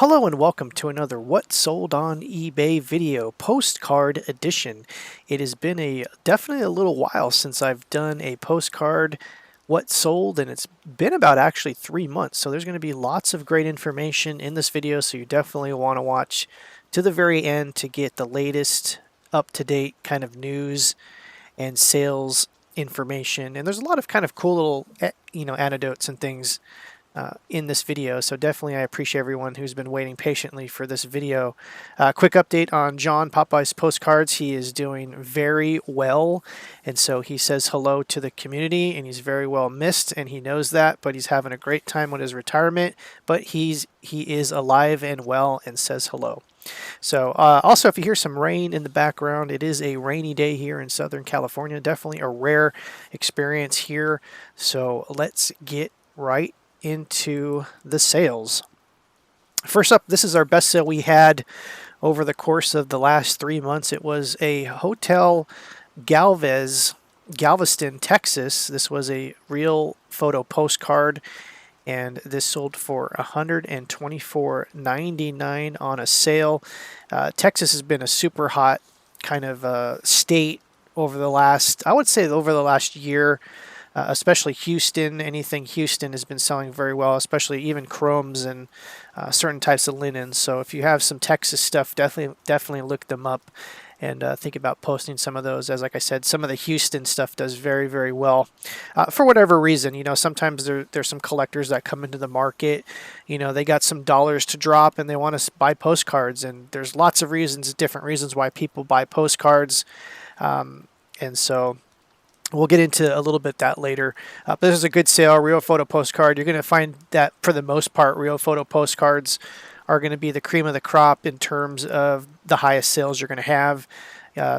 Hello and welcome to another What Sold on eBay video, postcard edition. It has been definitely a little while since I've done a postcard what sold, and it's been about actually 3 months. So there's going to be lots of great information in this video, so you definitely want to watch to the very end to get the latest up-to-date kind of news and sales information. And there's a lot of kind of cool little anecdotes and things in this video, so definitely I appreciate everyone who's been waiting patiently for this video. Quick update on John Popeye's Postcards. He is doing very well, and so he says hello to the community, and he's very well missed, and he knows that, but he's having a great time with his retirement, but he is alive and well and says hello. So also, if you hear some rain in the background, it is a rainy day here in Southern California. Definitely a rare experience here. So let's get right into the sales. First up, this is our best sale we had over the course of the last 3 months. It was a Hotel Galveston, Texas. This was a real photo postcard, and this sold for $124.99 on a sale. Texas has been a super hot kind of state over the last, I would say over the last year. Especially Houston. Anything Houston has been selling very well, especially even chromes and certain types of linens. So if you have some Texas stuff, definitely look them up and think about posting some of those. As like I said, some of the Houston stuff does very, very well. For whatever reason, sometimes there's some collectors that come into the market, they got some dollars to drop and they want to buy postcards, and there's lots of reasons, different reasons why people buy postcards. And so we'll get into a little bit that later. But this is a good sale, real photo postcard. You're going to find that for the most part, real photo postcards are going to be the cream of the crop in terms of the highest sales you're going to have.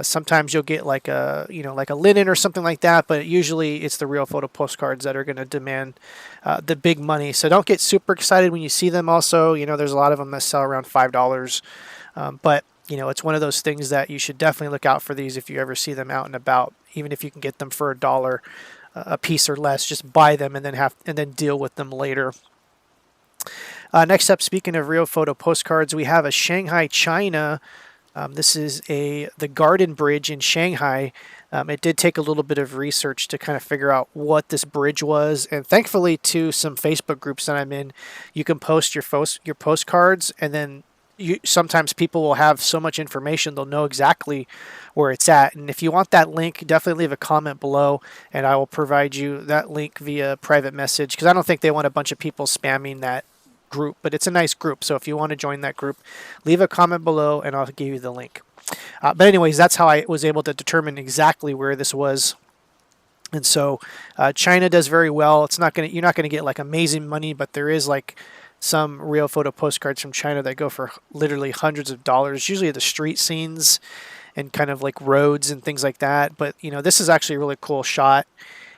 Sometimes you'll get like a linen or something like that, but usually it's the real photo postcards that are going to demand the big money. So don't get super excited when you see them. Also, there's a lot of them that sell around $5, but it's one of those things that you should definitely look out for these if you ever see them out and about. Even if you can get them for $1 a piece or less, just buy them and then deal with them later. Next up, speaking of real photo postcards, we have a Shanghai, China. This is the Garden Bridge in Shanghai. It did take a little bit of research to kind of figure out what this bridge was, and thankfully to some Facebook groups that I'm in, you can post your postcards, and then sometimes people will have so much information they'll know exactly where it's at. And if you want that link, definitely leave a comment below and I will provide you that link via private message, because I don't think they want a bunch of people spamming that group, but it's a nice group. So if you want to join that group, leave a comment below and I'll give you the link. But anyways, that's how I was able to determine exactly where this was. And so China does very well. You're not going to get like amazing money, but there is like some real photo postcards from China that go for literally hundreds of dollars, usually the street scenes and kind of like roads and things like that. But, this is actually a really cool shot.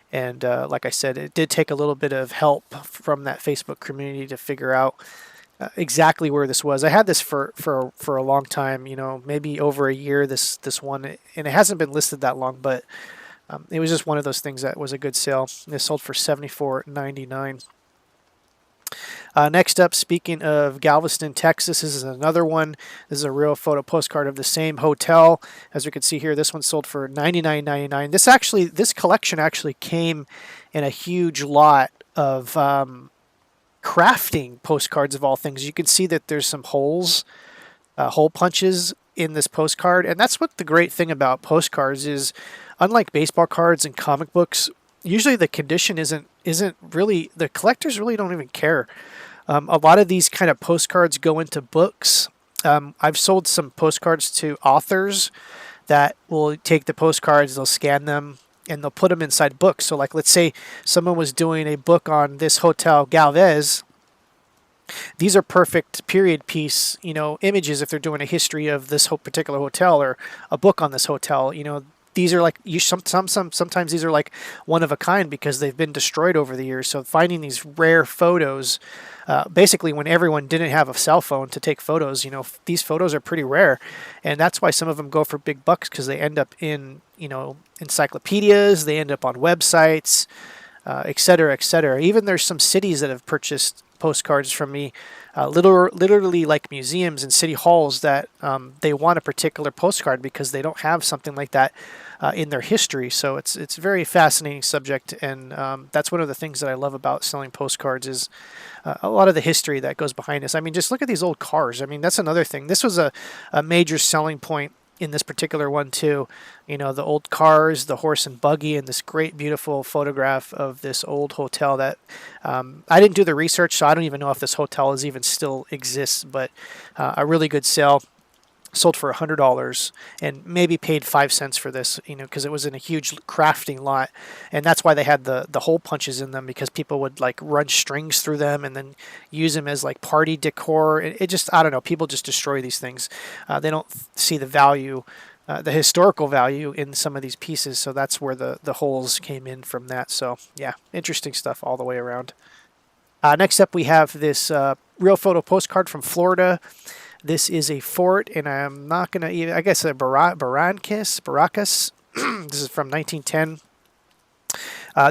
And like I said, it did take a little bit of help from that Facebook community to figure out exactly where this was. I had this for a long time, maybe over a year, this one, and it hasn't been listed that long, but it was just one of those things that was a good sale. It sold for $74.99. Next up, speaking of Galveston, Texas, this is another one. This is a real photo postcard of the same hotel. As we can see here, this one sold for $99.99. This collection actually came in a huge lot of crafting postcards of all things. You can see that there's some holes, hole punches in this postcard, and that's what the great thing about postcards is. Unlike baseball cards and comic books, usually the condition isn't really, the collectors really don't even care. A lot of these kind of postcards go into books. I've sold some postcards to authors that will take the postcards, they'll scan them, and they'll put them inside books. So like, let's say someone was doing a book on this Hotel Galvez. These are perfect period piece, images if they're doing a history of this particular hotel or a book on this hotel. These are like sometimes these are like one of a kind because they've been destroyed over the years. So finding these rare photos, basically when everyone didn't have a cell phone to take photos, these photos are pretty rare, and that's why some of them go for big bucks, because they end up in encyclopedias, they end up on websites, etc., etc. Even there's some cities that have purchased postcards from me, literally like museums and city halls that they want a particular postcard because they don't have something like that in their history. So it's a very fascinating subject, and that's one of the things that I love about selling postcards is a lot of the history that goes behind this. I mean, just look at these old cars. I mean, that's another thing. This was a major selling point in this particular one too. You know, the old cars, the horse and buggy, and this great beautiful photograph of this old hotel that I didn't do the research, so I don't even know if this hotel is even still exists, but a really good sale. Sold for $100 and maybe paid 5 cents for this, you know, because it was in a huge crafting lot, and that's why they had the hole punches in them, because people would like run strings through them and then use them as like party decor. It just, I don't know, people just destroy these things. They don't see the value, the historical value in some of these pieces, so that's where the holes came in from that. So yeah, interesting stuff all the way around. Next up we have this real photo postcard from Florida. This is a fort, and I'm not going to even, I guess, a Baracus. This is from 1910.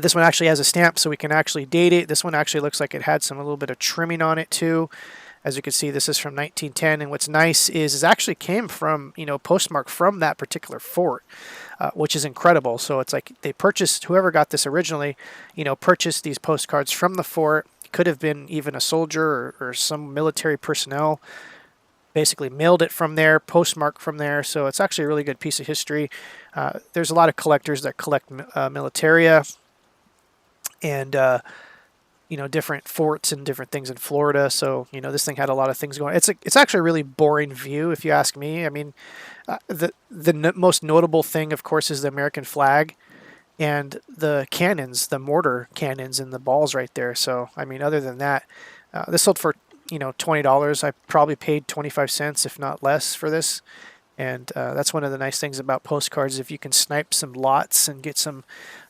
This one actually has a stamp, so we can actually date it. This one actually looks like it had a little bit of trimming on it, too. As you can see, this is from 1910, and what's nice is it actually came from, you know, postmark from that particular fort, which is incredible. So it's like they purchased, whoever got this originally, you know, purchased these postcards from the fort. Could have been even a soldier or some military personnel. Basically mailed it from there, postmarked from there, so it's actually a really good piece of history. There's a lot of collectors that collect militaria and you know, different forts and different things in Florida. So you know, this thing had a lot of things going. It's actually a really boring view, if you ask me. I mean, the most notable thing, of course, is the American flag and the cannons, the mortar cannons, and the balls right there. So I mean, other than that, this sold for, you know, $20. I probably paid 25 cents, if not less, for this. And that's one of the nice things about postcards. If you can snipe some lots and get some,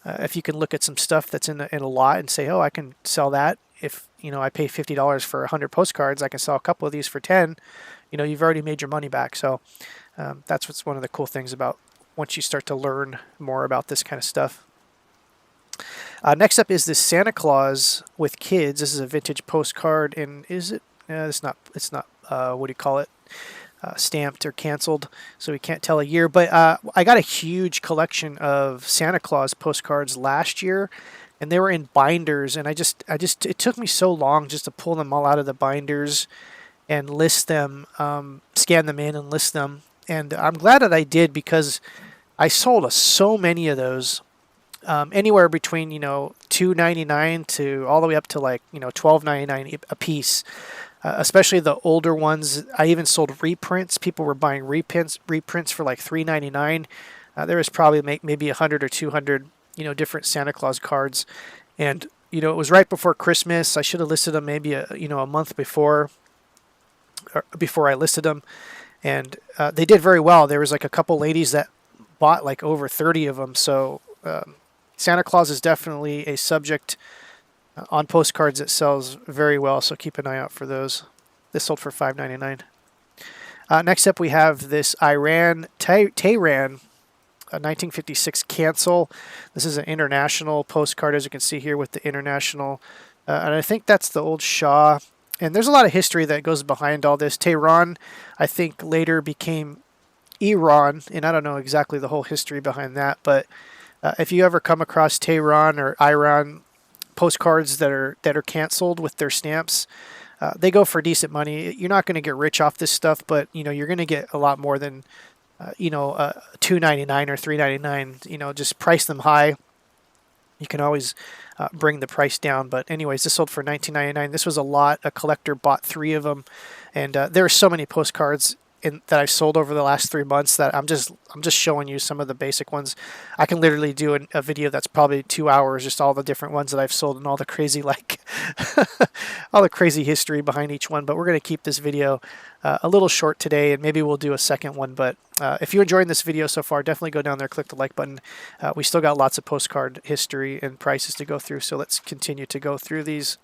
if you can look at some stuff that's in a lot and say, oh, I can sell that. If, you know, I pay $50 for 100 postcards, I can sell a couple of these for 10. You know, you've already made your money back. So that's what's one of the cool things about once you start to learn more about this kind of stuff. Next up is this Santa Claus with kids. This is a vintage postcard, and is it? It's not. What do you call it? Stamped or canceled, so we can't tell a year. But I got a huge collection of Santa Claus postcards last year, and they were in binders. And it took me so long just to pull them all out of the binders and list them, scan them in and list them. And I'm glad that I did, because I sold so many of those. Anywhere between, you know, $2.99 to all the way up to like, you know, $12.99 a piece. Especially the older ones. I even sold reprints. People were buying reprints for like $3.99. There was probably maybe 100 or 200, you know, different Santa Claus cards. And you know, it was right before Christmas. I should have listed them maybe a month before I listed them, and they did very well. There was like a couple ladies that bought like over 30 of them. So Santa Claus is definitely a subject on postcards that sells very well, so keep an eye out for those. This sold for $5.99. Next up, we have this Tehran 1956 cancel. This is an international postcard, as you can see here with the international. And I think that's the old Shah. And there's a lot of history that goes behind all this. Tehran, I think, later became Iran, and I don't know exactly the whole history behind that. But if you ever come across Tehran or Iran postcards that are canceled with their stamps, they go for decent money. You're not going to get rich off this stuff, but you know, you're going to get a lot more than $2.99 or $3.99. Just price them high. You can always bring the price down. But anyways, this sold for $19.99. This was a lot. A collector bought 3 of them, and there are so many postcards that I've sold over the last 3 months that I'm just showing you some of the basic ones. I can literally do a video that's probably 2 hours, just all the different ones that I've sold and all the crazy all the crazy history behind each one. But we're going to keep this video a little short today, and maybe we'll do a second one. But if you're enjoying this video so far, definitely go down there, click the like button. We still got lots of postcard history and prices to go through, so let's continue to go through these.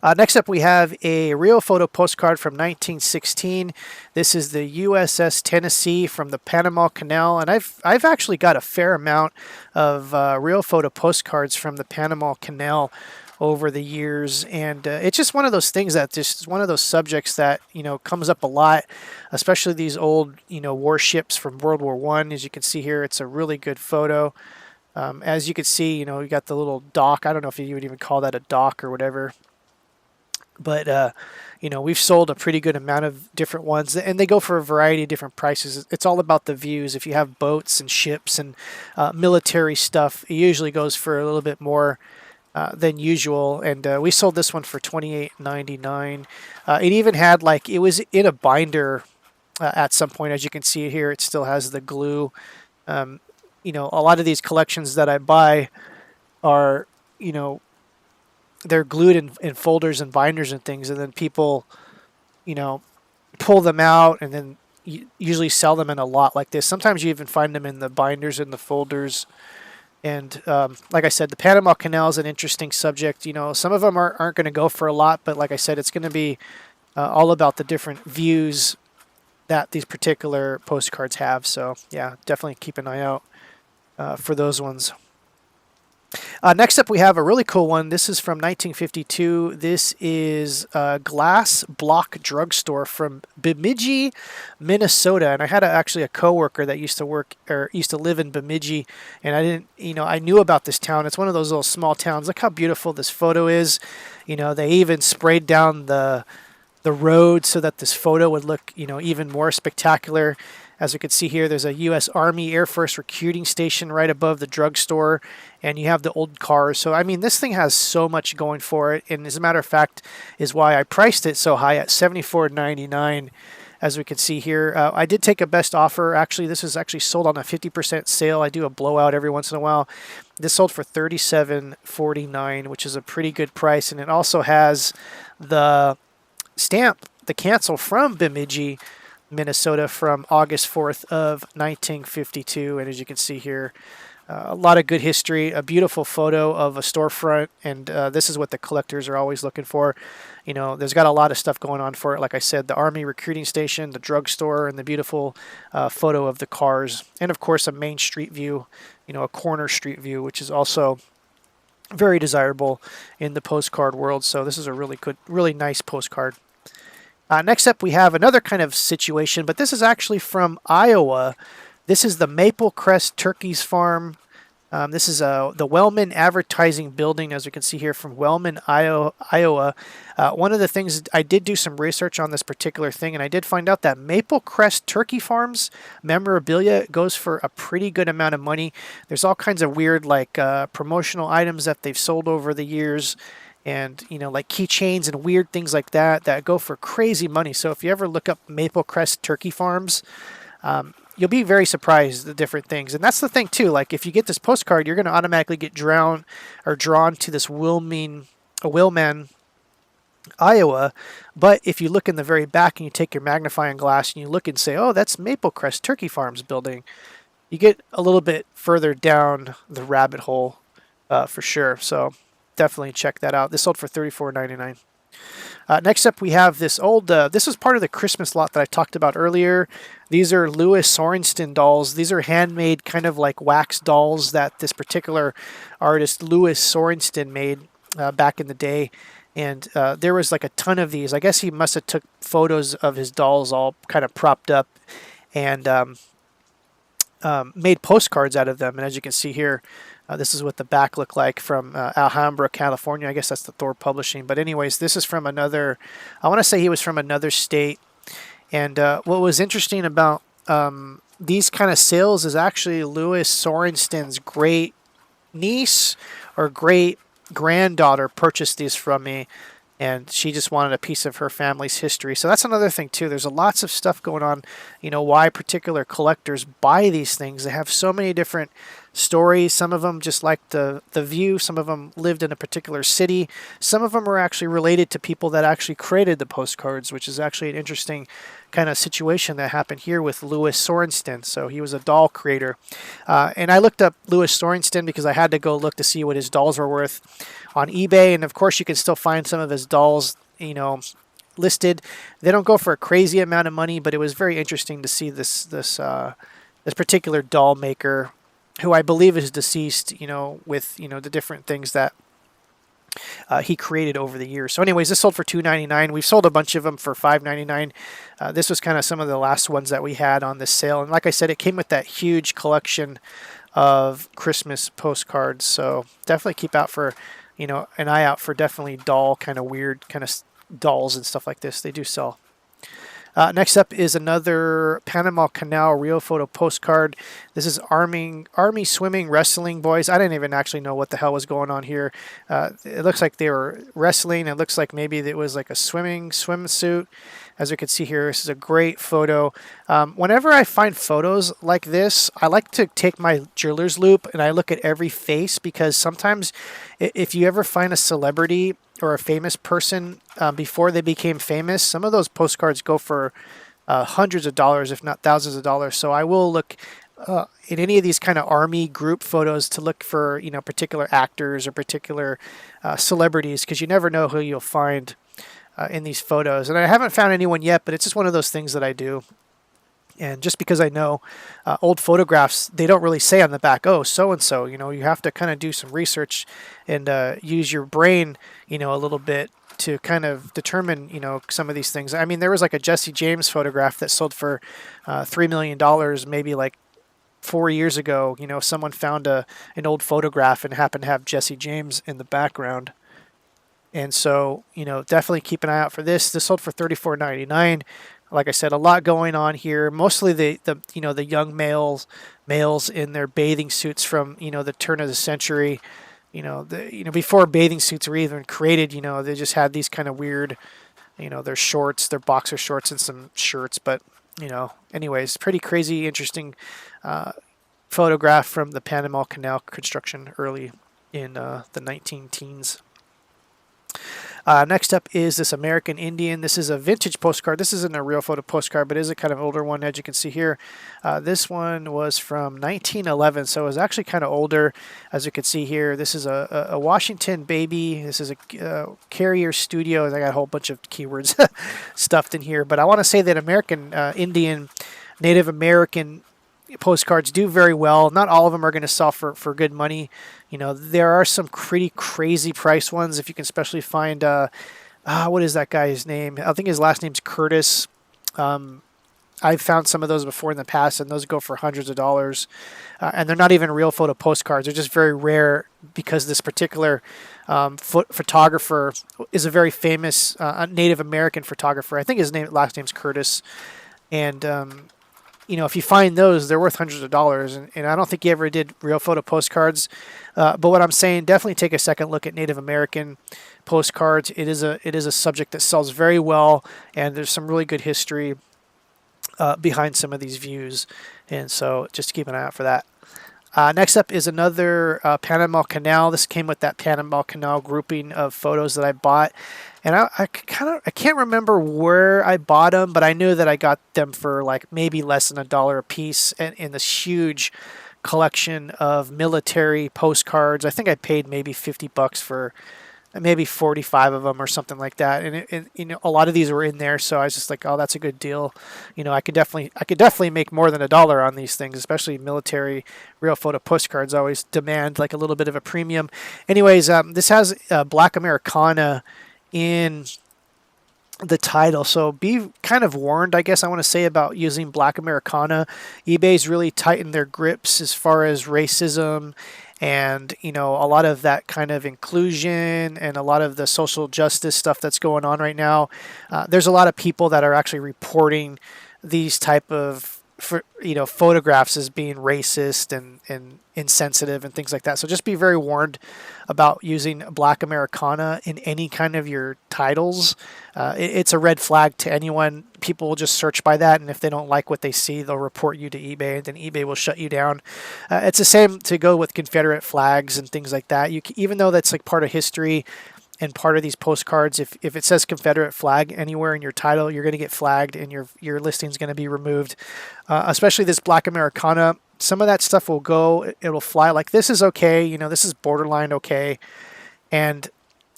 Next up, we have a real photo postcard from 1916. This is the USS Tennessee from the Panama Canal, and I've actually got a fair amount of real photo postcards from the Panama Canal over the years. And it's just one of those things that just one of those subjects that, comes up a lot, especially these old, warships from World War One. As you can see here, it's a really good photo. As you can see, you got the little dock. I don't know if you would even call that a dock or whatever. But, we've sold a pretty good amount of different ones, and they go for a variety of different prices. It's all about the views. If you have boats and ships and military stuff, it usually goes for a little bit more than usual. And we sold this one for $28.99. It even had, it was in a binder at some point. As you can see here, it still has the glue. A lot of these collections that I buy are, they're glued in folders and binders and things, and then people, pull them out and then usually sell them in a lot like this. Sometimes you even find them in the binders and the folders. And like I said, the Panama Canal is an interesting subject. Some of them aren't going to go for a lot, but like I said, it's going to be all about the different views that these particular postcards have. So yeah, definitely keep an eye out for those ones. Next up, we have a really cool one. This is from 1952. This is a glass block drugstore from Bemidji, Minnesota. And I had actually a coworker that used to live in Bemidji, and I knew about this town. It's one of those little small towns. Look how beautiful this photo is. They even sprayed down the road so that this photo would look, even more spectacular. As we can see here, there's a U.S. Army Air Force recruiting station right above the drugstore, and you have the old cars. So, I mean, this thing has so much going for it, and as a matter of fact, is why I priced it so high at $74.99. As we can see here, I did take a best offer. Actually, this is actually sold on a 50% sale. I do a blowout every once in a while. This sold for $37.49, which is a pretty good price, and it also has the stamp, the cancel from Bemidji, Minnesota, from August 4th of 1952. And as you can see here, a lot of good history, a beautiful photo of a storefront, and this is what the collectors are always looking for. There's got a lot of stuff going on for it. Like I said, the Army recruiting station, the drugstore, and the beautiful photo of the cars, and of course a main street view, a corner street view, which is also very desirable in the postcard world. So this is a really good, really nice postcard. Next up, we have another kind of situation, but this is actually from Iowa. This is the Maple Crest Turkeys Farm. This is the Wellman Advertising Building, as we can see here, from Wellman, Iowa. One of the things, I did do some research on this particular thing, and I did find out that Maple Crest Turkey Farms memorabilia goes for a pretty good amount of money. There's all kinds of weird, promotional items that they've sold over the years, and like keychains and weird things like that go for crazy money. So if you ever look up Maple Crest Turkey Farms, you'll be very surprised at the different things. And that's the thing too, like if you get this postcard, you're going to automatically get drawn to this Willman, Iowa. But if you look in the very back and you take your magnifying glass and you look and say, oh, that's Maple Crest Turkey Farms building, you get a little bit further down the rabbit hole for sure. So definitely check that out. This sold for $34.99. Next up, we have this old, this is part of the Christmas lot that I talked about earlier. These are Louis Sorensen dolls. These are handmade kind of like wax dolls that this particular artist, Louis Sorensen, made back in the day. And there was like a ton of these. I guess he must have took photos of his dolls all kind of propped up and made postcards out of them. And as you can see here, this is what the back looked like from Alhambra, California. I guess that's the Thor Publishing. But anyways, this is from another, I want to say he was from another state. And what was interesting about these kind of sales is actually Louis Sorensen's great niece or great granddaughter purchased these from me. And she just wanted a piece of her family's history. So that's another thing too. There's lots of stuff going on, why particular collectors buy these things. They have so many different stories. Some of them just like the view. Some of them lived in a particular city. Some of them are actually related to people that actually created the postcards, which is actually an interesting kind of situation that happened here with Louis Sorensen. So he was a doll creator. And I looked up Louis Sorensen because I had to go look to see what his dolls were worth on eBay. And of course, you can still find some of his dolls, listed. They don't go for a crazy amount of money, but it was very interesting to see this particular doll maker, who I believe is deceased, with, the different things that he created over the years. So anyways, this sold for $2.99. We've sold a bunch of them for $5.99. This was kind of some of the last ones that we had on this sale. And like I said, it came with that huge collection of Christmas postcards. So definitely keep out for, an eye out for definitely doll, kind of weird kind of dolls and stuff like this. They do sell. Next up is another Panama Canal real photo postcard. This is Army swimming wrestling boys. I didn't even actually know what the hell was going on here. It looks like they were wrestling. It looks like maybe it was like a swimsuit. As you can see here, this is a great photo. Whenever I find photos like this, I like to take my jeweler's loop and I look at every face, because sometimes if you ever find a celebrity or a famous person before they became famous, some of those postcards go for hundreds of dollars, if not thousands of dollars. So I will look in any of these kind of army group photos to look for particular actors or particular celebrities, because you never know who you'll find in these photos. And I haven't found anyone yet, but it's just one of those things that I do. And just because I know old photographs, they don't really say on the back, oh, so-and-so, you have to kind of do some research and use your brain, a little bit to kind of determine, some of these things. I mean, there was like a Jesse James photograph that sold for $3 million, maybe like 4 years ago. Someone found an old photograph and happened to have Jesse James in the background. And so, definitely keep an eye out for this. This sold for $34.99. Like I said, a lot going on here. Mostly the young males in their bathing suits from the turn of the century. Before bathing suits were even created, they just had these kind of weird, their shorts, their boxer shorts, and some shirts. But anyways, pretty crazy, interesting photograph from the Panama Canal construction early in the 19-teens. Next up is this American Indian. This is a vintage postcard. This isn't a real photo postcard, but it is a kind of older one, as you can see here. This one was from 1911, so it was actually kind of older, as you can see here. This is a Washington baby. This is a Carrier Studio. I got a whole bunch of keywords stuffed in here, but I want to say that American Indian, Native American postcards do very well. Not all of them are going to sell for good money. There are some pretty crazy price ones. If you can especially find, what is that guy's name? I think his last name's Curtis. I've found some of those before in the past, and those go for hundreds of dollars. And they're not even real photo postcards. They're just very rare, because this particular photographer is a very famous Native American photographer. I think his last name's Curtis. And if you find those, they're worth hundreds of dollars. And I don't think he ever did real photo postcards. But what I'm saying, definitely take a second look at Native American postcards. It is a subject that sells very well, and there's some really good history behind some of these views. And so just keep an eye out for that. Next up is another Panama Canal. This came with that Panama Canal grouping of photos that I bought. And I can't remember where I bought them, but I knew that I got them for like maybe less than $1 a piece, and in this huge collection of military postcards. I think I paid maybe $50 for maybe 45 of them or something like that. And a lot of these were in there, so I was just like, oh, that's a good deal. I could definitely make more than $1 on these things, especially military real photo postcards always demand like a little bit of a premium. Anyways, this has Black Americana in the title, so be kind of warned, I guess I want to say, about using Black Americana. eBay's really tightened their grips as far as racism and a lot of that kind of inclusion and a lot of the social justice stuff that's going on right now. There's a lot of people that are actually reporting these type of photographs as being racist and insensitive and things like that. So just be very warned about using Black Americana in any kind of your titles. It's a red flag to anyone. People will just search by that, and if they don't like what they see, they'll report you to eBay, and then eBay will shut you down. It's the same to go with Confederate flags and things like that. Even though that's like part of history and part of these postcards, if it says Confederate flag anywhere in your title, you're going to get flagged and your listing's going to be removed. Especially this Black Americana, some of that stuff will go, it'll fly. Like this is okay, this is borderline okay. And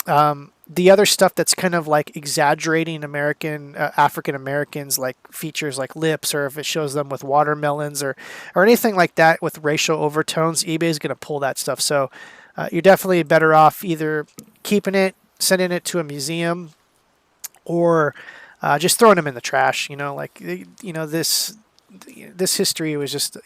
the other stuff that's kind of like exaggerating African Americans, like features like lips, or if it shows them with watermelons or anything like that with racial overtones, eBay is going to pull that stuff. So you're definitely better off either keeping it, sending it to a museum, or just throwing them in the trash. Like this history was just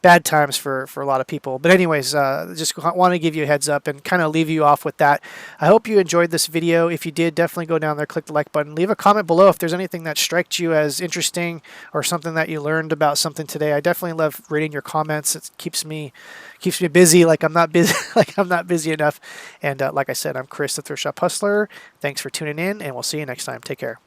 bad times for a lot of people. But anyways, just want to give you a heads up and kind of leave you off with that. I hope you enjoyed this video. If you did, definitely go down there, click the like button, leave a comment below if there's anything that struck you as interesting or something that you learned about something today. I definitely love reading your comments. It keeps me busy, like I'm not busy like I'm not busy enough. And like I said, I'm Chris, the Thrift Shop Hustler. Thanks for tuning in, and we'll see you next time. Take care.